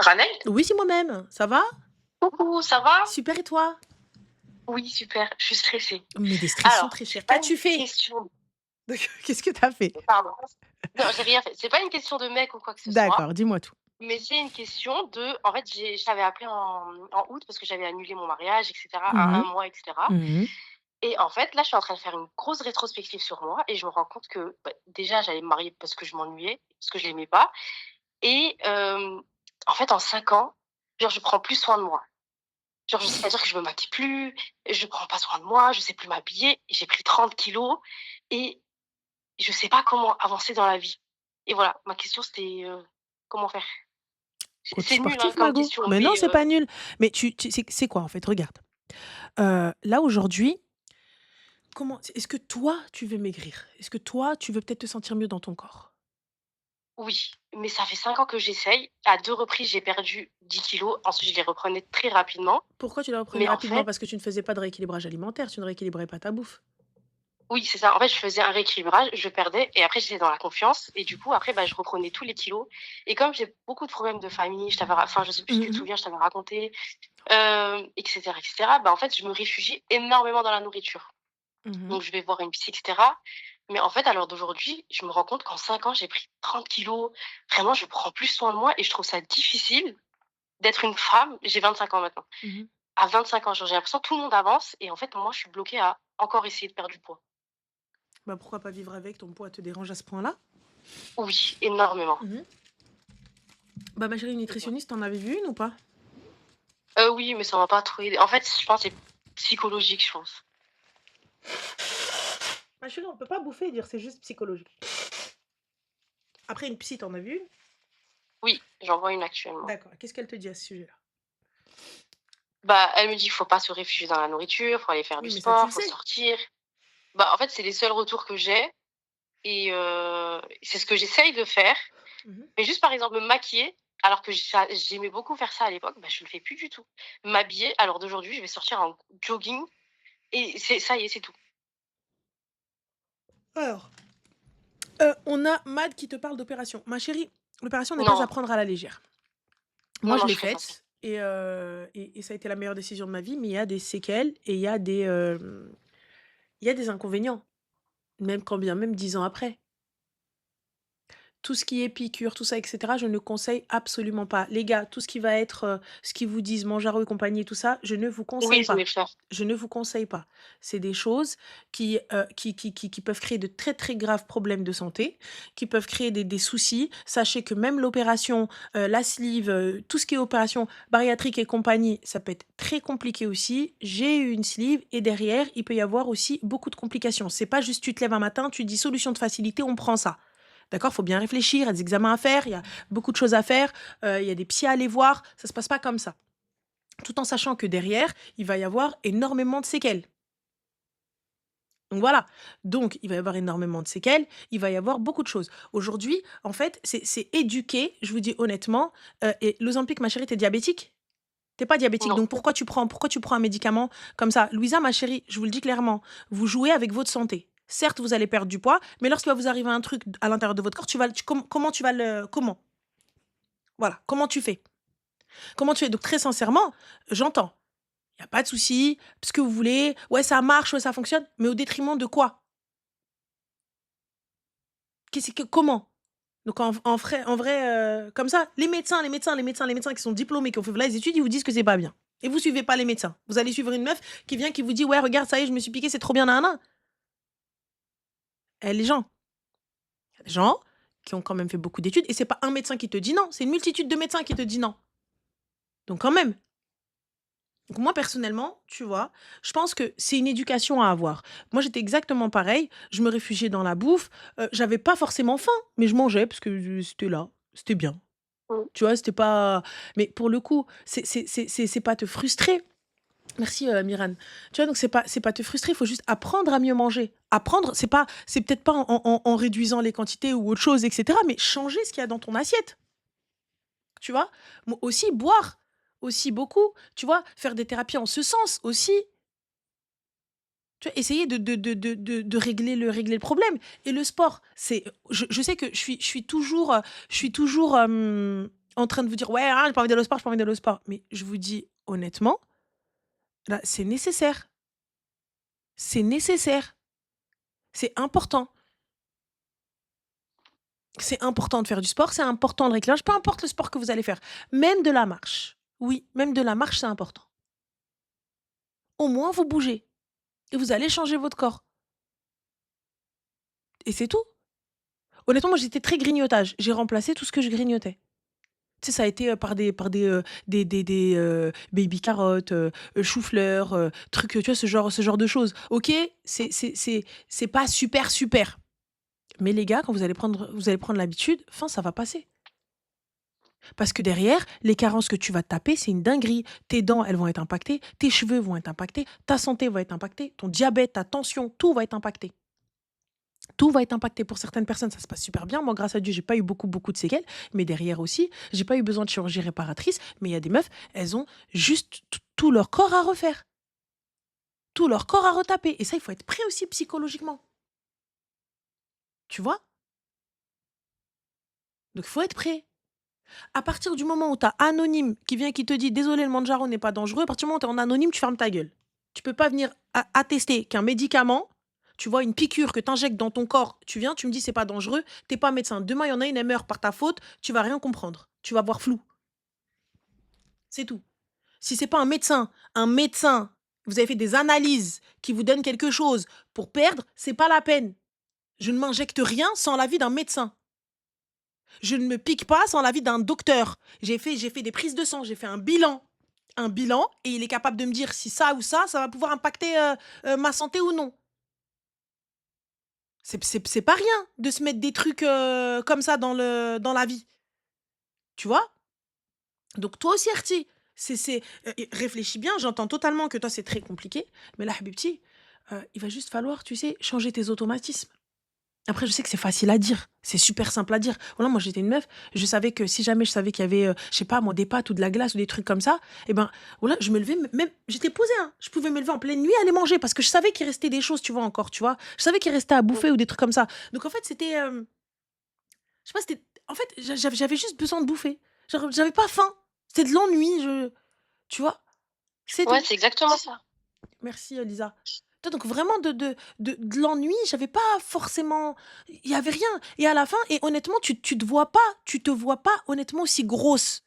Ranel? Oui, c'est moi-même. Ça va? Coucou, ça va? Super et toi? Oui, super, je suis stressée. Mais des stress sont Alors, très c'est chers. pas une Qu'as-tu fait? question Qu'est-ce que t'as fait? pardon. Non, j'ai rien fait. C'est pas une question de mec ou quoi que ce soit, D'accord, dis-moi tout. mais c'est une question de en fait, je t'avais appelé en août parce que j'avais annulé mon mariage et cetera à Mmh 1 mois et cetera mh. et en fait, là, je suis en train de faire une grosse rétrospective sur moi et je me rends compte que, bah, déjà, j'allais me marier parce que je m'ennuyais, parce que je l'aimais pas et en fait, en 5 ans, genre, je prends plus soin de moi. Genre, c'est-à-dire que je me maquille plus, je prends pas soin de moi, je sais plus m'habiller, j'ai pris 30 kilos et je sais pas comment avancer dans la vie. Et voilà, ma question c'était, comment faire? Coach C'est nul, hein, sportif, comme Mago? question, Mais non, mais c'est pas nul. Mais tu c'est quoi, en fait? Regarde, là, aujourd'hui, comment est-ce que toi, tu veux maigrir? Est-ce que toi, tu veux peut-être te sentir mieux dans ton corps? oui, mais ça fait 5 ans que j'essaye. À 2 reprises, j'ai perdu 10 kilos. Ensuite, je les reprenais très rapidement. Pourquoi tu les reprenais Mais en rapidement? fait, Parce que tu ne faisais pas de rééquilibrage alimentaire, tu ne rééquilibrais pas ta bouffe. oui, c'est ça. En fait, je faisais un rééquilibrage, je perdais et après j'étais dans la confiance et du coup après, bah, je reprenais tous les kilos et comme j'ai beaucoup de problèmes de famille, je t'avais ra enfin, je sais plus si tu te Mmh. souviens, je t'avais raconté, et cetera, bah, en fait, je me réfugie énormément dans la nourriture. Mmh. Donc je vais voir une psy et cetera. Mais en fait, à l'heure d'aujourd'hui, je me rends compte qu'en 5 ans, j'ai pris 30 kilos. Vraiment, je prends plus soin de moi et je trouve ça difficile d'être une femme. J'ai 25 ans maintenant. Mmh. À 25 ans, genre, j'ai l'impression que tout le monde avance et en fait, moi, je suis bloquée à encore essayer de perdre du poids. Bah, pourquoi pas vivre avec? Ton poids te dérange à ce point-là? Oui, énormément. Mmh. Bah, ma chérie Et voilà. nutritionniste, tu en avais vu une ou pas? Oui, mais ça m'a pas trop aidée. En fait, je pense que c'est psychologique, je pense. Ma chérie, on peut pas bouffer et dire c'est juste psychologique. Après une psy, tu en as vu une? Oui, j'en vois une actuellement. D'accord. Qu'est-ce qu'elle te dit à ce sujet-là? Bah, elle me dit: «Faut pas se réfugier dans la nourriture, faut aller faire du Oui, mais ça, tu sport, le faut sais. sortir». Bah, en fait, c'est les seuls retours que j'ai et c'est ce que j'essaye de faire. Mmh. Mais juste, par exemple, me maquiller, alors que j'aimais beaucoup faire ça à l'époque, bah, je le fais plus du tout. M'habiller, alors d'aujourd'hui, je vais sortir en jogging et c'est ça y est, c'est tout. Alors, on a Mad qui te parle d'opération. Ma chérie, l'opération n'est pas à Non, prendre à la légère. Moi, non, je non, l'ai je ferai pas ça. faite et ça a été la meilleure décision de ma vie, mais il y a des séquelles et il y a des inconvénients, même quand bien même 10 ans après. Tout ce qui est piqûres, tout ça et cetera, je ne conseille absolument pas. Les gars, tout ce qui va être, ce qu'ils vous disent Mounjaro et compagnie et tout ça, je ne vous conseille Oui, je pas. vais le faire. Je ne vous conseille pas. C'est des choses qui peuvent créer de très, très graves problèmes de santé, qui peuvent créer des soucis. Sachez que même l'opération, la sleeve, tout ce qui est opération bariatrique et compagnie, ça peut être très compliqué aussi. J'ai eu une sleeve et derrière, il peut y avoir aussi beaucoup de complications. C'est pas juste tu te lèves un matin, tu dis: «Solution de facilité, on prend ça». D'accord? Faut bien réfléchir, il y a des examens à faire, il y a beaucoup de choses à faire, il y a des psys à aller voir, ça se passe pas comme ça. Tout en sachant que derrière, il va y avoir énormément de séquelles. Donc voilà, donc il va y avoir énormément de séquelles, il va y avoir beaucoup de choses. Aujourd'hui, en fait, c'est éduquer, je vous dis honnêtement, et l'Ozempic, ma chérie, tu diabétique? T'es pas diabétique, Non. donc pourquoi tu prends un médicament comme ça? Louisa, ma chérie, je vous le dis clairement, vous jouez avec votre santé. Certes, vous allez perdre du poids, mais lorsqu'il va vous arriver un truc à l'intérieur de votre corps, comment tu vas le comment? Voilà, comment tu fais? Comment tu fais? Donc très sincèrement, j'entends. Il y a pas de souci, ce que vous voulez, ouais, ça marche, ouais, ça fonctionne, mais au détriment de quoi? Qu'est-ce que comment? Donc en vrai, comme ça, les médecins qui sont diplômés, qui ont fait voilà les études, ils vous disent que c'est pas bien et vous suivez pas les médecins. Vous allez suivre une meuf qui vient, qui vous dit: «Ouais, regarde, ça y est, je me suis piqué, c'est trop bien, nin nin». Les gens, il y a des gens qui ont quand même fait beaucoup d'études et c'est pas un médecin qui te dit non, c'est une multitude de médecins qui te dit non. Donc quand même. Donc moi personnellement, tu vois, je pense que c'est une éducation à avoir. Moi, j'étais exactement pareil, je me réfugiais dans la bouffe, j'avais pas forcément faim, mais je mangeais parce que, c'était là, c'était bien. Mmh. Tu vois? C'était pas mais pour le coup, c'est pas te frustrer. Merci, Miran. Tu vois? Donc c'est pas te frustrer, il faut juste apprendre à mieux manger. Apprendre, c'est peut-être pas en réduisant les quantités ou autre chose et cetera, mais changer ce qu'il y a dans ton assiette, tu vois? Aussi boire, aussi beaucoup, tu vois? Faire des thérapies en ce sens aussi, tu vois? Essayer de régler le problème et le sport, je sais que je suis toujours, en train de vous dire: «Ouais, ah, j'ai pas envie d'aller au sport, j'ai pas envie d'aller au sport». Mais je vous dis honnêtement, là, c'est nécessaire. C'est nécessaire. C'est important. C'est important de faire du sport, c'est important le réglage, peu importe le sport que vous allez faire. Même de la marche. Oui, même de la marche, c'est important. Au moins, vous bougez et vous allez changer votre corps et c'est tout. Honnêtement, moi, j'étais très grignotage. J'ai remplacé tout ce que je grignotais. Tu sais, ça a été, par des baby carottes, chou-fleur, trucs, tu vois, ce genre de choses. OK, c'est pas super, super, mais les gars, quand vous allez prendre l'habitude, fin, ça va passer. Parce que derrière, les carences que tu vas te taper, c'est une dinguerie. Tes dents, elles vont être impactées, tes cheveux vont être impactés, ta santé va être impactée, ton diabète, ta tension, tout va être impacté. Tout va être impacté. Pour certaines personnes, ça se passe super bien. Moi, grâce à Dieu, j'ai pas eu beaucoup, beaucoup de séquelles. Mais derrière aussi, j'ai pas eu besoin de chirurgie réparatrice. Mais il y a des meufs, elles ont juste tout leur corps à refaire. Tout leur corps à retaper. Et ça, il faut être prêt aussi psychologiquement. Tu vois? Donc, il faut être prêt. À partir du moment où tu as anonyme qui vient qui te dit: «Désolé, le Manjaro n'est pas dangereux», à partir du moment où tu es en anonyme, tu fermes ta gueule. Tu peux pas venir attester qu'un médicament, tu vois, une piqûre que tu injectes dans ton corps, tu viens, tu me dis: «C'est pas dangereux», tu es pas médecin. Demain, il y en a une, elle meurt par ta faute, tu vas rien comprendre. Tu vas voir flou, c'est tout. Si c'est pas un médecin, vous avez fait des analyses qui vous donnent quelque chose pour perdre, c'est pas la peine. Je ne m'injecte rien sans l'avis d'un médecin. Je ne me pique pas sans l'avis d'un docteur. J'ai fait des prises de sang, j'ai fait un bilan et il est capable de me dire si ça ou ça va pouvoir impacter, ma santé ou non. C'est pas rien de se mettre des trucs, comme ça dans la vie, tu vois? Donc toi aussi Arti, et réfléchis bien, j'entends totalement que toi c'est très compliqué, mais là habibti, il va juste falloir, tu sais, changer tes automatismes. Après, je sais que c'est facile à dire, c'est super simple à dire. Voilà, moi, j'étais une meuf, je savais que si jamais je savais qu'il y avait, je sais pas moi, des pâtes ou de la glace ou des trucs comme ça, et ben, voilà, je me levais, même j'étais posée, hein, je pouvais me lever en pleine nuit, aller manger parce que je savais qu'il restait des choses, tu vois, encore, tu vois? Je savais qu'il restait à Mmh. bouffer ou des trucs comme ça. Donc en fait, c'était, je sais pas, c'était en fait, j'avais juste besoin de bouffer. Genre, j'avais pas faim. C'était de l'ennui, tu vois? C'est Ouais, tout. c'est exactement ça. Merci, Lisa. Toi, donc vraiment de l'ennui, j'avais pas forcément il y avait rien et à la fin et honnêtement, tu te vois pas honnêtement aussi grosse,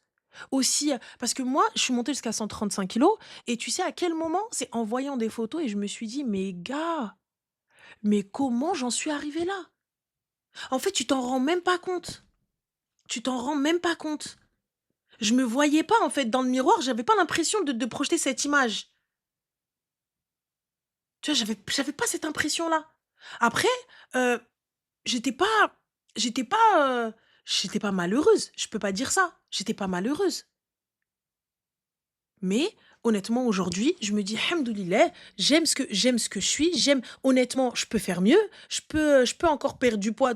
aussi, parce que moi, je suis montée jusqu'à 135 kilos et tu sais à quel moment? C'est en voyant des photos et je me suis dit: «Mais gars, mais comment j'en suis arrivée là?» En fait, tu t'en rends même pas compte. Tu t'en rends même pas compte. Je me voyais pas en fait dans le miroir, j'avais pas l'impression de projeter cette image. Tu vois, j'avais pas cette impression-là. Après, heu, j'étais pas j'étais pas, j'étais pas malheureuse, je peux pas dire ça. J'étais pas malheureuse. Mais honnêtement, aujourd'hui, je me dis: «Hamdoulillah, j'aime ce que je suis, honnêtement, je peux faire mieux, je peux encore perdre du poids